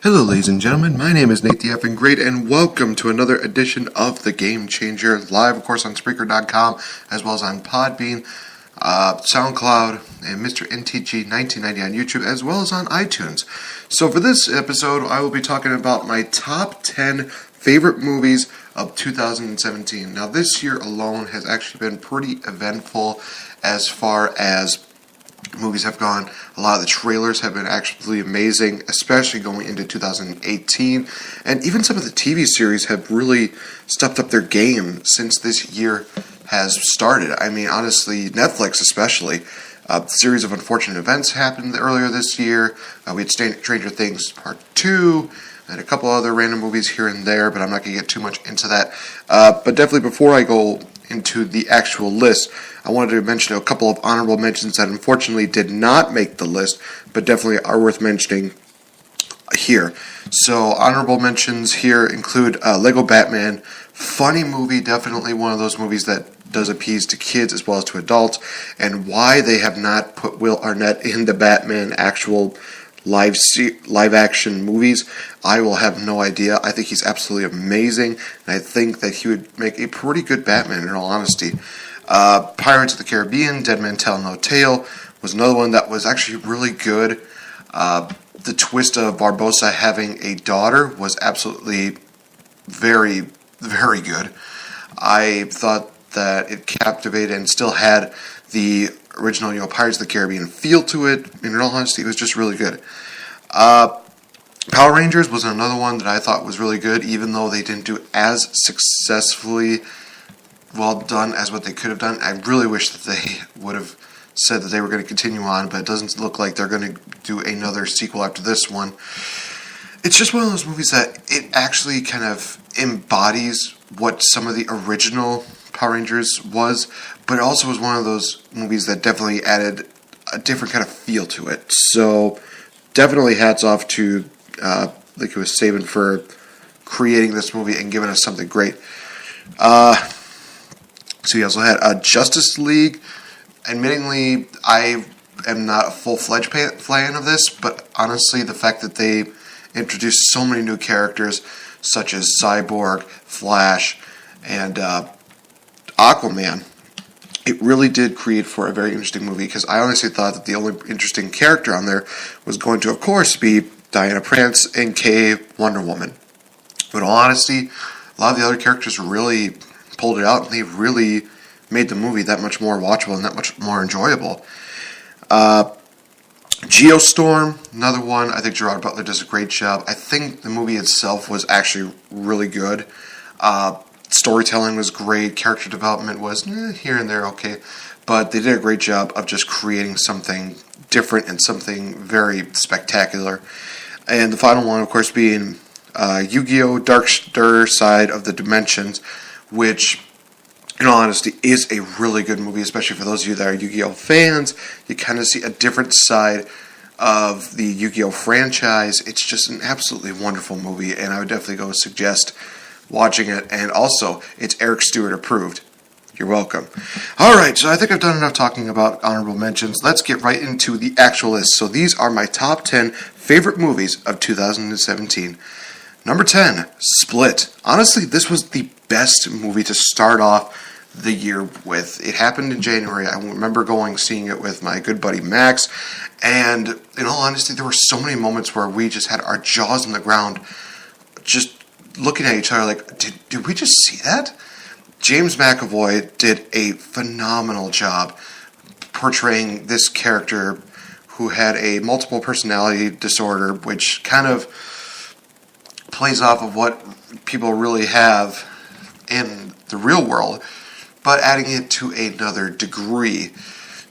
Hello, ladies and gentlemen. My name is Nate the Effing Great, and welcome to another edition of The Game Changer, live, of course, on Spreaker.com, as well as on Podbean, SoundCloud, and Mr. NTG 1990 on YouTube, as well as on iTunes. So for this episode, I will be talking about my top 10 favorite movies of 2017. Now, this year alone has actually been pretty eventful as far as movies have gone. A lot of the trailers have been actually amazing, especially going into 2018. And even some of the TV series have really stepped up their game since this year has started. I mean, honestly, Netflix especially. A series of unfortunate events happened earlier this year. We had Stranger Things Part 2, and a couple other random movies here and there, but I'm not going to get too much into that. But definitely before I go into the actual list, I wanted to mention a couple of honorable mentions that unfortunately did not make the list, but definitely are worth mentioning here. So honorable mentions here include Lego Batman. Funny movie, definitely one of those movies that does appease to kids as well as to adults. And why they have not put Will Arnett in the Batman actual live action movies, I will have no idea. I think he's absolutely amazing, and I think that he would make a pretty good Batman, in all honesty. Pirates of the Caribbean, Dead Man Tell No Tale was another one that was actually really good. The twist of Barbossa having a daughter was absolutely very, very good. I thought that it captivated and still had the original, Pirates of the Caribbean feel to it. In all honesty, it was just really good. Power Rangers was another one that I thought was really good, even though they didn't do as successfully well done as what they could have done. I really wish that they would have said that they were going to continue on, but it doesn't look like they're going to do another sequel after this one. It's just one of those movies that it actually kind of embodies what some of the original Power Rangers was, but it also was one of those movies that definitely added a different kind of feel to it. So definitely hats off to like it was Saban for creating this movie and giving us something great. So we also had Justice League. Admittingly, I am not a full-fledged fan of this, but honestly, the fact that they introduced so many new characters, such as Cyborg, Flash, and Aquaman, it really did create for a very interesting movie, because I honestly thought that the only interesting character on there was going to, of course, be Diana Prince, aka Wonder Woman. But in all honesty, a lot of the other characters really pulled it out, and they really made the movie that much more watchable and that much more enjoyable. Geostorm, another one. I think Gerard Butler does a great job. I think the movie itself was actually really good. Storytelling was great. Character development was here and there okay. But they did a great job of just creating something different and something very spectacular. And the final one, of course, being Yu-Gi-Oh! Darker Side of the Dimensions, which, in all honesty, is a really good movie, especially for those of you that are Yu-Gi-Oh! Fans. You kind of see a different side of the Yu-Gi-Oh! Franchise. It's just an absolutely wonderful movie, and I would definitely go suggest watching it. And also, it's Eric Stewart approved. You're welcome. Alright, so I think I've done enough talking about honorable mentions. Let's get right into the actual list. So these are my top 10 favorite movies of 2017. Number 10, Split. Honestly, this was the best movie to start off the year with. It happened in January. I remember seeing it with my good buddy Max, and in all honesty, there were so many moments where we just had our jaws on the ground, just looking at each other like, did we just see that? James McAvoy did a phenomenal job portraying this character who had a multiple personality disorder, which kind of plays off of what people really have in the real world, but adding it to another degree.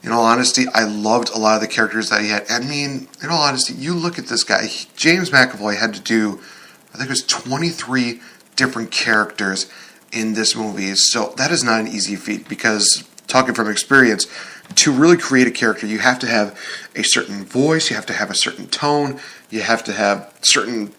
In all honesty, I loved a lot of the characters that he had. I mean, in all honesty, you look at this guy, James McAvoy had to do, I think it was 23 different characters in this movie. So that is not an easy feat, because, talking from experience, to really create a character, you have to have a certain voice, you have to have a certain tone, you have to have a certain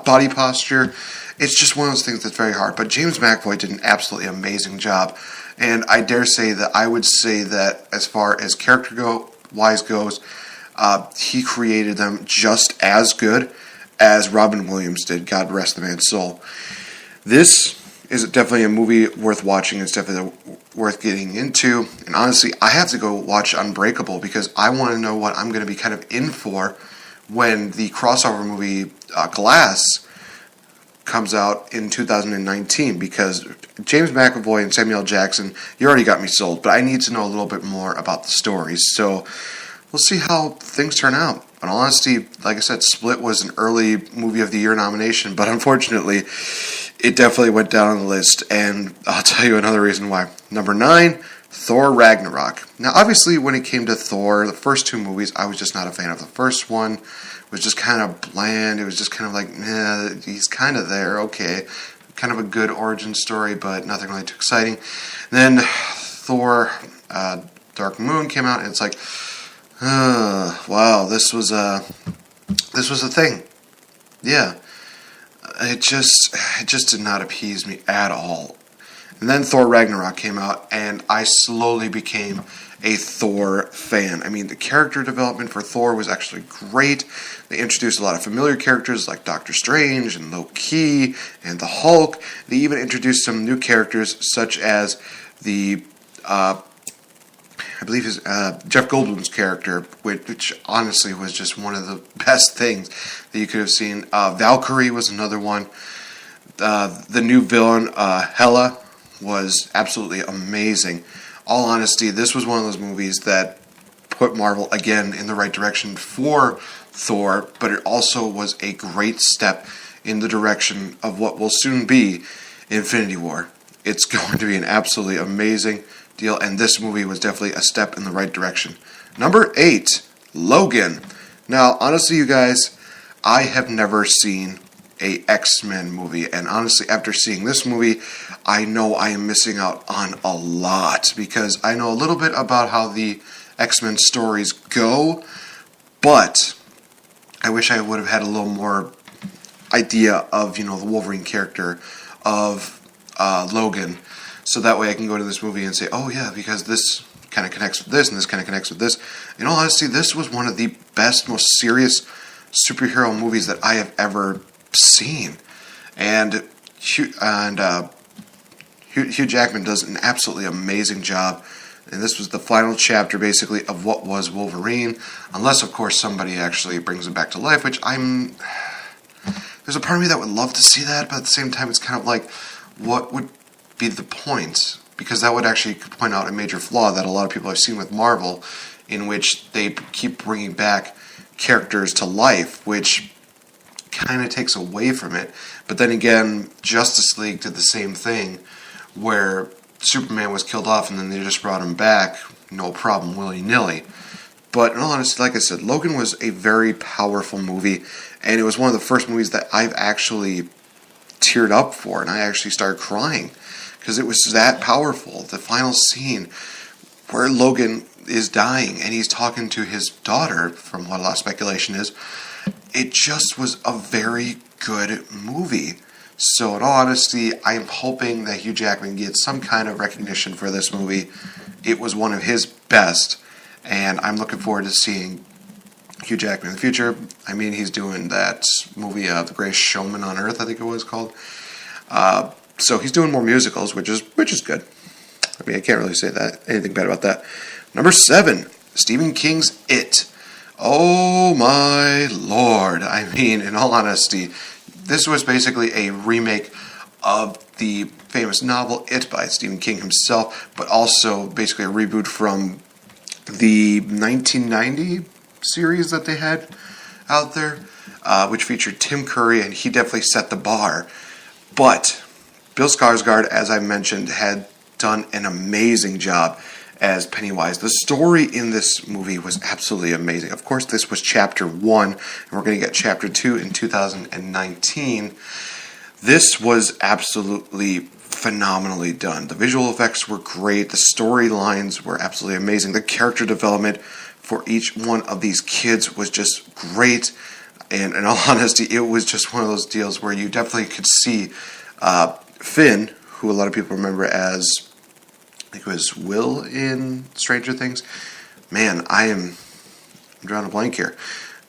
body posture. It's just one of those things that's very hard. But James McAvoy did an absolutely amazing job. And I dare say that I would say that as far as character wise goes, he created them just as good as Robin Williams did. God rest the man's soul. This is definitely a movie worth watching. It's definitely worth getting into. And honestly, I have to go watch Unbreakable because I want to know what I'm going to be kind of in for when the crossover movie Glass comes out in 2019, because James McAvoy and Samuel L. Jackson, you already got me sold, but I need to know a little bit more about the stories. So we'll see how things turn out. In all honesty, like I said, Split was an early Movie of the Year nomination, but unfortunately, it definitely went down on the list, and I'll tell you another reason why. Number 9, Thor Ragnarok. Now, obviously, when it came to Thor, the first 2 movies, I was just not a fan of. The first one was just kind of bland. It was just kind of like, nah, he's kind of there, okay. Kind of a good origin story, but nothing really too exciting. And then Thor Dark Moon came out, and it's like, wow, this was a thing. Yeah. It just did not appease me at all. And then Thor Ragnarok came out, and I slowly became a Thor fan. I mean, the character development for Thor was actually great. They introduced a lot of familiar characters like Doctor Strange and Loki and the Hulk. They even introduced some new characters such as the I believe his Jeff Goldblum's character, which honestly was just one of the best things that you could have seen. Valkyrie was another one. The new villain, Hela, was absolutely amazing. All honesty, this was one of those movies that put Marvel again in the right direction for Thor, but it also was a great step in the direction of what will soon be Infinity War. It's going to be an absolutely amazing deal, and this movie was definitely a step in the right direction. Number 8, Logan. Now, honestly, you guys, I have never seen a X-Men movie, and honestly, after seeing this movie, I know I am missing out on a lot, because I know a little bit about how the X-Men stories go, but I wish I would have had a little more idea of, the Wolverine character of Logan, so that way I can go to this movie and say, oh yeah, because this kind of connects with this, and this kind of connects with this. In all honesty, this was one of the best, most serious superhero movies that I have ever seen. And Hugh Jackman does an absolutely amazing job. And this was the final chapter, basically, of what was Wolverine. Unless, of course, somebody actually brings him back to life, which there's a part of me that would love to see that, but at the same time, it's kind of like, what would be the point? Because that would actually point out a major flaw that a lot of people have seen with Marvel, in which they keep bringing back characters to life, which kind of takes away from it. But then again, Justice League did the same thing, where Superman was killed off and then they just brought him back, no problem, willy-nilly. But in all honesty, like I said, Logan was a very powerful movie, and it was one of the first movies that I've actually teared up for, and I actually started crying, because it was that powerful. The final scene where Logan is dying and he's talking to his daughter, from what a lot of speculation is, it just was a very good movie. So in all honesty, I am hoping that Hugh Jackman gets some kind of recognition for this movie. It was one of his best, and I'm looking forward to seeing Hugh Jackman in the future. I mean, he's doing that movie, The Greatest Showman on Earth, I think it was called. So he's doing more musicals, which is good. I mean, I can't really say anything bad about that. Number 7, Stephen King's It. Oh my lord. I mean, in all honesty, this was basically a remake of the famous novel It by Stephen King himself, but also basically a reboot from the 1990 series that they had out there, which featured Tim Curry, and he definitely set the bar. But Bill Skarsgård, as I mentioned, had done an amazing job as Pennywise. The story in this movie was absolutely amazing. Of course, this was Chapter 1, and we're going to get Chapter 2 in 2019. This was absolutely phenomenally done. The visual effects were great. The storylines were absolutely amazing. The character development for each one of these kids was just great. And in all honesty, it was just one of those deals where you definitely could see Finn, who a lot of people remember as, I think it was Will in Stranger Things. Man, I am I'm drawing a blank here.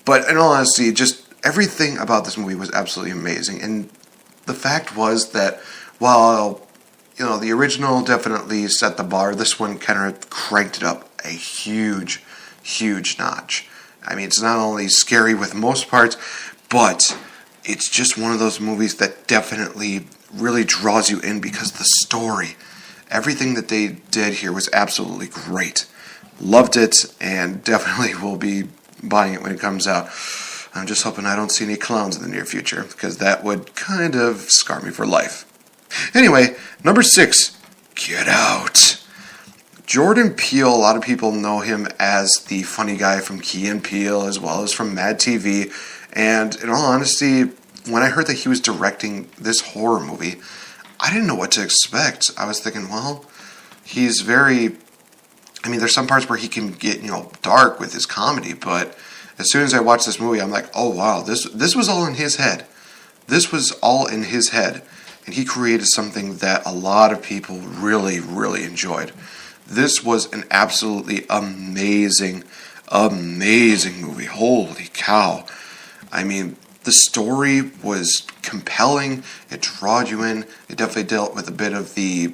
But in all honesty, just everything about this movie was absolutely amazing. And the fact was that while, the original definitely set the bar, this one kind of cranked it up a huge, huge notch. I mean, it's not only scary with most parts, but it's just one of those movies that definitely really draws you in because the story, everything that they did here was absolutely great. Loved it, and definitely will be buying it when it comes out. I'm just hoping I don't see any clowns in the near future, because that would kind of scar me for life. Anyway, number 6, Get Out. Jordan Peele, a lot of people know him as the funny guy from Key and Peele, as well as from Mad TV. And in all honesty, when I heard that he was directing this horror movie, I didn't know what to expect. I was thinking, well, he's very... I mean, there's some parts where he can get, dark with his comedy, but as soon as I watched this movie, I'm like, oh, wow, this was all in his head. This was all in his head. And he created something that a lot of people really, really enjoyed. This was an absolutely amazing, amazing movie. Holy cow. I mean, the story was compelling. It drawed you in. It definitely dealt with a bit of the,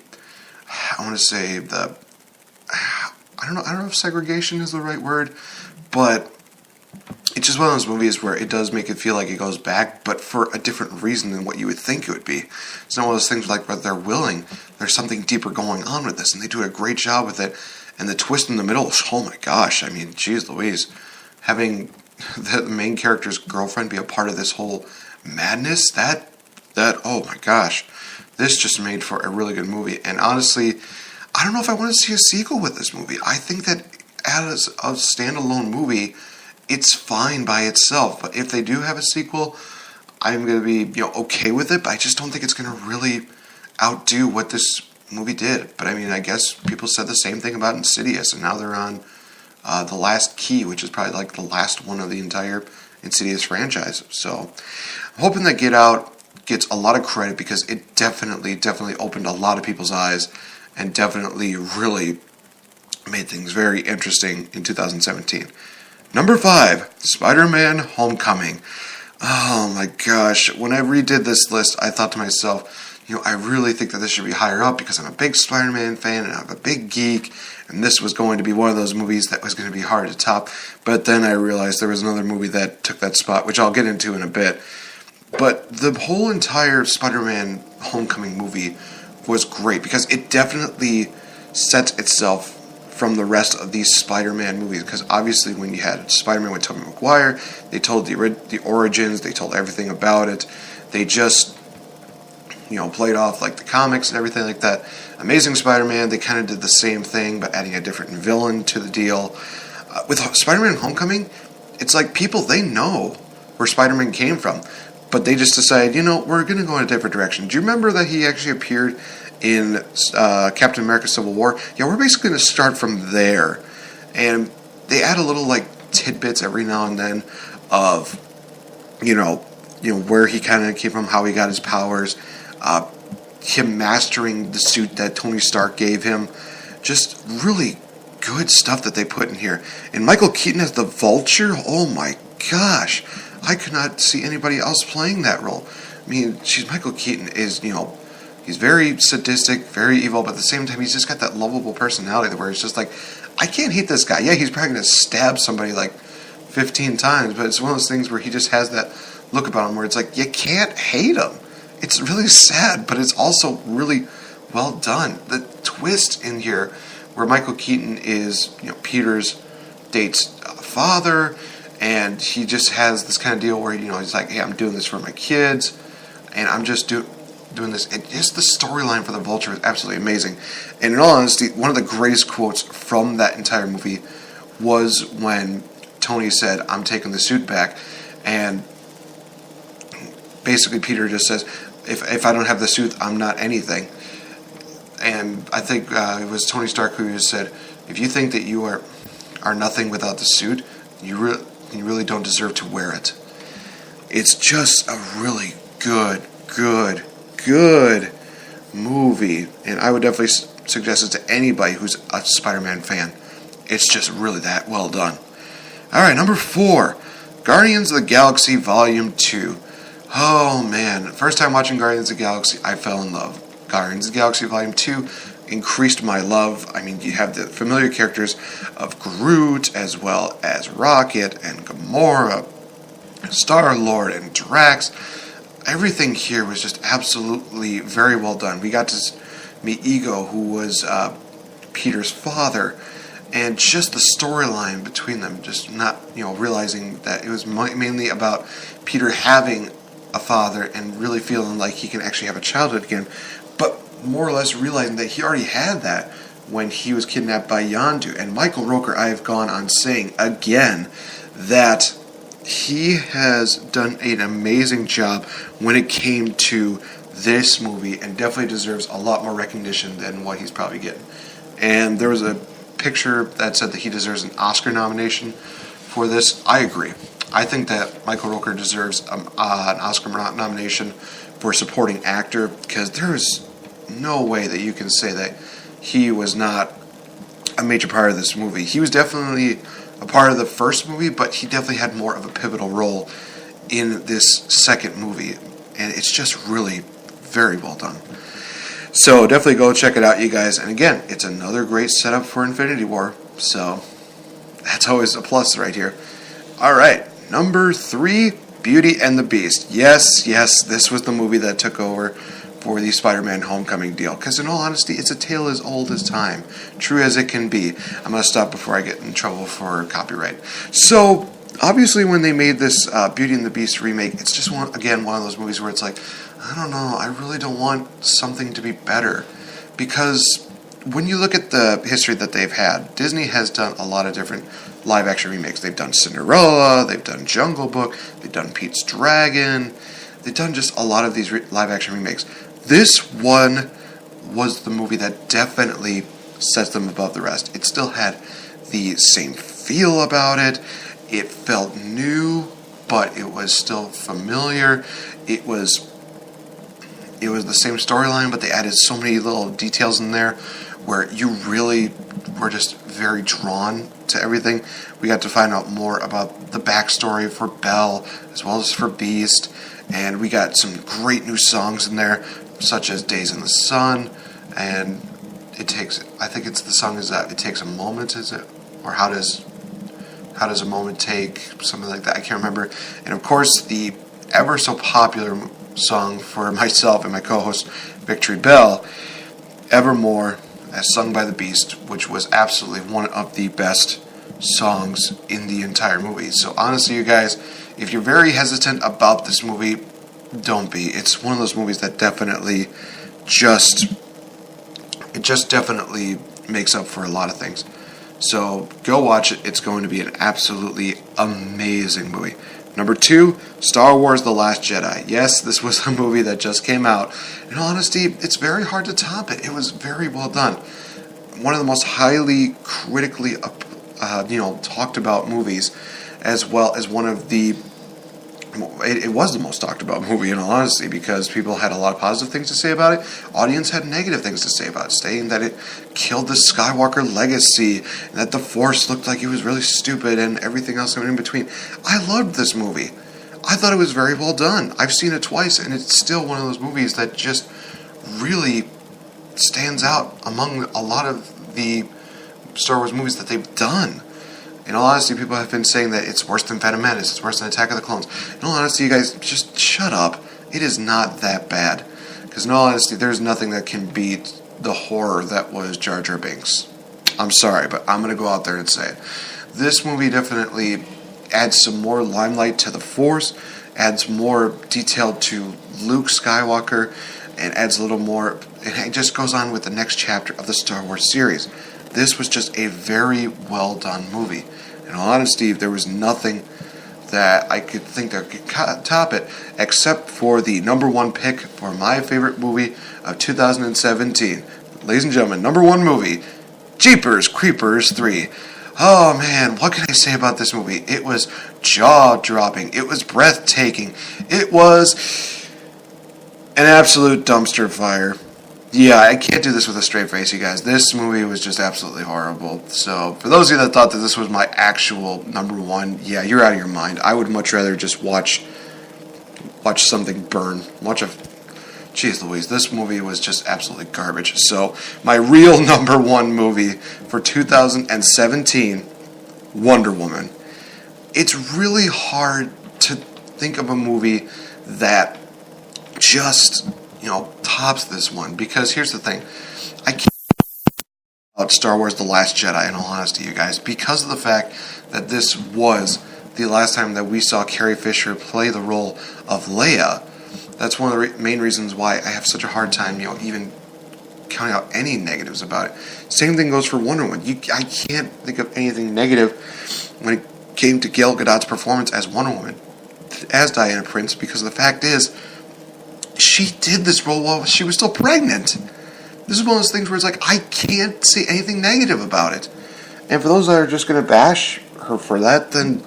I want to say, I don't know if segregation is the right word, but it's just one of those movies where it does make it feel like it goes back, but for a different reason than what you would think it would be. It's not one of those things like where they're willing, there's something deeper going on with this, and they do a great job with it. And the twist in the middle, oh my gosh, I mean, geez Louise, having the main character's girlfriend be a part of this whole madness, that oh my gosh, this just made for a really good movie. And honestly, I don't know if I want to see a sequel with this movie. I think that as a standalone movie, it's fine by itself. But if they do have a sequel, I'm going to be okay with it. But I just don't think it's going to really outdo what this movie did. But I mean, I guess people said the same thing about Insidious, and now they're on The Last Key, which is probably like the last one of the entire Insidious franchise. So I'm hoping that Get Out gets a lot of credit because it definitely opened a lot of people's eyes and definitely really made things very interesting in 2017. Number 5, Spider-Man Homecoming. Oh my gosh, when I redid this list, I thought to myself, I really think that this should be higher up because I'm a big Spider-Man fan and I'm a big geek, and this was going to be one of those movies that was going to be hard to top. But then I realized there was another movie that took that spot, which I'll get into in a bit. But the whole entire Spider-Man Homecoming movie was great because it definitely sets itself from the rest of these Spider-Man movies. Because obviously when you had Spider-Man with Tobey Maguire, they told the origins, they told everything about it. They just, played off like the comics and everything like that. Amazing Spider-Man, they kind of did the same thing, but adding a different villain to the deal. With Spider-Man Homecoming, it's like people, they know where Spider-Man came from. But they just decided, we're going to go in a different direction. Do you remember that he actually appeared in Captain America Civil War? Yeah, we're basically going to start from there. And they add a little, tidbits every now and then of, where he kind of came from, how he got his powers, him mastering the suit that Tony Stark gave him. Just really good stuff that they put in here. And Michael Keaton as the Vulture, oh my gosh. I could not see anybody else playing that role. I mean, Michael Keaton is, he's very sadistic, very evil, but at the same time, he's just got that lovable personality where it's just like, I can't hate this guy. Yeah, he's probably going to stab somebody 15 times, but it's one of those things where he just has that look about him where it's like, you can't hate him. It's really sad, but it's also really well done. The twist in here where Michael Keaton is, Peter's date's father, and he just has this kind of deal where, he's like, hey, I'm doing this for my kids, and I'm just doing this. And just the storyline for the Vulture is absolutely amazing. And in all honesty, one of the greatest quotes from that entire movie was when Tony said, I'm taking the suit back. And basically Peter just says, if I don't have the suit, I'm not anything. And I think it was Tony Stark who just said, if you think that you are nothing without the suit, you really don't deserve to wear it. It's just a really good movie, and I would definitely suggest it to anybody who's a Spider-Man fan. It's just really that well done. Alright, number 4. Guardians of the Galaxy Volume 2. Oh man, first time watching Guardians of the Galaxy, I fell in love. Guardians of the Galaxy Volume 2 increased my love. I mean, you have the familiar characters of Groot, as well as Rocket and Gamora, Star-Lord and Drax. Everything here was just absolutely very well done. We got to meet Ego, who was Peter's father, and just the storyline between them, just not, realizing that it was mainly about Peter having a father and really feeling like he can actually have a childhood again, but more or less realizing that he already had that when he was kidnapped by Yondu. And Michael Rooker, I have gone on saying again that he has done an amazing job when it came to this movie, and definitely deserves a lot more recognition than what he's probably getting. And there was a picture that said that he deserves an Oscar nomination for this. I agree. I think that Michael Rooker deserves an Oscar nomination for supporting actor, because there is no way that you can say that he was not a major part of this movie. He was definitely a part of the first movie, but he definitely had more of a pivotal role in this second movie, and it's just really very well done. So definitely go check it out, you guys. And again, it's another great setup for Infinity War, so that's always a plus right here. Alright, number 3, Beauty and the Beast. Yes, this was the movie that took over for the Spider-Man Homecoming deal, because in all honesty, it's a tale as old as time, true as it can be. I'm going to stop before I get in trouble for copyright. So obviously when they made this Beauty and the Beast remake, it's just one of those movies where it's like, I don't know, I really don't want something to be better, because when you look at the history that they've had, Disney has done a lot of different live-action remakes. They've done Cinderella, they've done Jungle Book, they've done Pete's Dragon, they've done just a lot of these live-action remakes. This one was the movie that definitely sets them above the rest. It still had the same feel about it. It felt new, but it was still familiar. It was the same storyline, but they added so many little details in there where you really were just very drawn to everything. We got to find out more about the backstory for Belle as well as for Beast, and we got some great new songs in there, such as Days in the Sun, and it takes a moment, is it? Or how does a moment take? Something like that, I can't remember. And of course, the ever so popular song for myself and my co-host Victory Bell, Evermore, as sung by the Beast, which was absolutely one of the best songs in the entire movie. So honestly, you guys, if you're very hesitant about this movie, don't be. It's one of those movies that definitely definitely makes up for a lot of things. So go watch it. It's going to be an absolutely amazing movie. Number 2, Star Wars The Last Jedi. Yes, this was a movie that just came out. In all honesty, it's very hard to top it. It was very well done. One of the most highly critically talked about movies, as well as one of the... It was the most talked about movie, in all honesty, because people had a lot of positive things to say about it. Audience had negative things to say about it, saying that it killed the Skywalker legacy, and that the Force looked like it was really stupid, and everything else in between. I loved this movie. I thought it was very well done. I've seen it twice, and it's still one of those movies that just really stands out among a lot of the Star Wars movies that they've done. In all honesty, people have been saying that it's worse than Phantom Menace, it's worse than Attack of the Clones. In all honesty, you guys, just shut up. It is not that bad. Because in all honesty, there's nothing that can beat the horror that was Jar Jar Binks. I'm sorry, but I'm going to go out there and say it. This movie definitely adds some more limelight to the Force, adds more detail to Luke Skywalker, and adds a little more, and it just goes on with the next chapter of the Star Wars series. This was just a very well done movie. In all honesty, there was nothing that I could think that could top it, except for the number 1 pick for my favorite movie of 2017. Ladies and gentlemen, number 1 movie, Jeepers Creepers 3. Oh man, what can I say about this movie? It was jaw-dropping. It was breathtaking. It was an absolute dumpster fire. Yeah, I can't do this with a straight face, you guys. This movie was just absolutely horrible. So, for those of you that thought that this was my actual number one, yeah, you're out of your mind. I would much rather just watch something burn. Jeez Louise, this movie was just absolutely garbage. So, my real number one movie for 2017, Wonder Woman. It's really hard to think of a movie that just, tops this one. Because here's the thing. I can't about Star Wars The Last Jedi, in all honesty, you guys, because of the fact that this was the last time that we saw Carrie Fisher play the role of Leia. That's one of the main reasons why I have such a hard time, even counting out any negatives about it. Same thing goes for Wonder Woman. I can't think of anything negative when it came to Gal Gadot's performance as Wonder Woman, as Diana Prince, because the fact is, she did this role while she was still pregnant. This is one of those things where it's like, I can't see anything negative about it. And for those that are just going to bash her for that, then,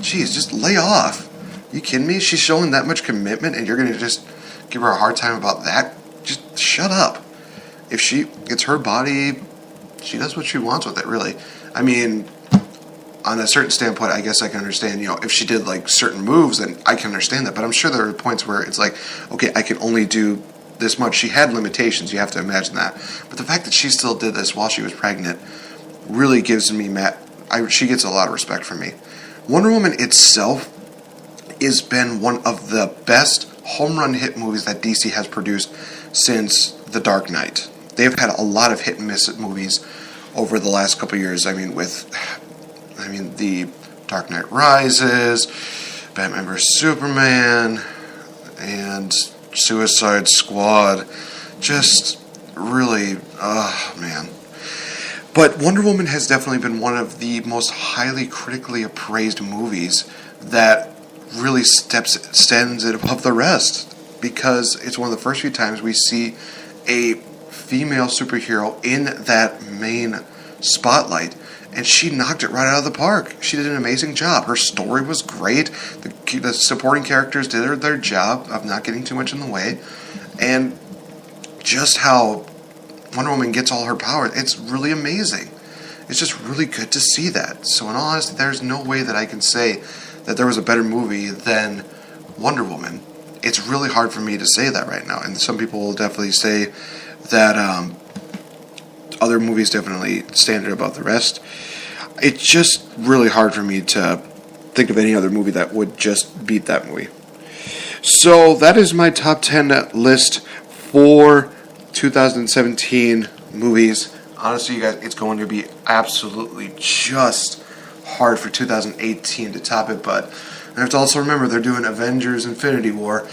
geez, just lay off. You kidding me? She's showing that much commitment and you're going to just give her a hard time about that? Just shut up. If it's her body, she does what she wants with it, really. I mean, on a certain standpoint, I guess I can understand, if she did like certain moves, then I can understand that. But I'm sure there are points where it's like, okay, I can only do this much. She had limitations, you have to imagine that. But the fact that she still did this while she was pregnant really gives me, she gets a lot of respect from me. Wonder Woman itself has been one of the best home run hit movies that DC has produced since The Dark Knight. They've had a lot of hit and miss movies over the last couple of years. The Dark Knight Rises, Batman vs. Superman, and Suicide Squad. Just really, man. But Wonder Woman has definitely been one of the most highly critically appraised movies that really stands it above the rest, because it's one of the first few times we see a female superhero in that main spotlight, and she knocked it right out of the park. She did an amazing job. Her story was great. The supporting characters did their job of not getting too much in the way, and just how Wonder Woman gets all her power, it's really amazing. It's just really good to see that. So in all honesty, there's no way that I can say that there was a better movie than Wonder Woman. It's really hard for me to say that right now, and some people will definitely say that other movies definitely stand above the rest. It's just really hard for me to think of any other movie that would just beat that movie. So that is my top 10 list for 2017 movies. Honestly, you guys, it's going to be absolutely just hard for 2018 to top it, but I have to also remember they're doing Avengers Infinity War.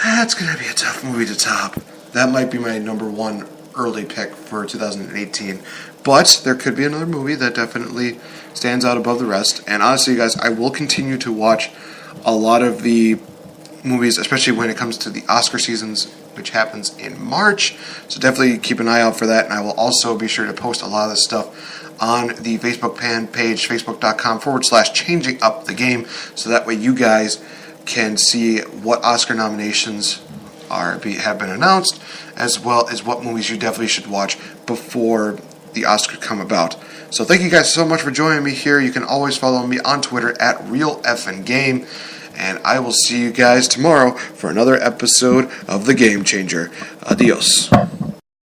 That's going to be a tough movie to top. That might be my number one early pick for 2018. But there could be another movie that definitely stands out above the rest. And honestly, you guys, I will continue to watch a lot of the movies, especially when it comes to the Oscar seasons, which happens in March. So definitely keep an eye out for that. And I will also be sure to post a lot of this stuff on the Facebook page, facebook.com/changing up the game. So that way you guys can see what Oscar nominations have been announced, as well as what movies you definitely should watch before the Oscars come about. So thank you guys so much for joining me here. You can always follow me on Twitter at RealFNGame. And I will see you guys tomorrow for another episode of The Game Changer. Adios.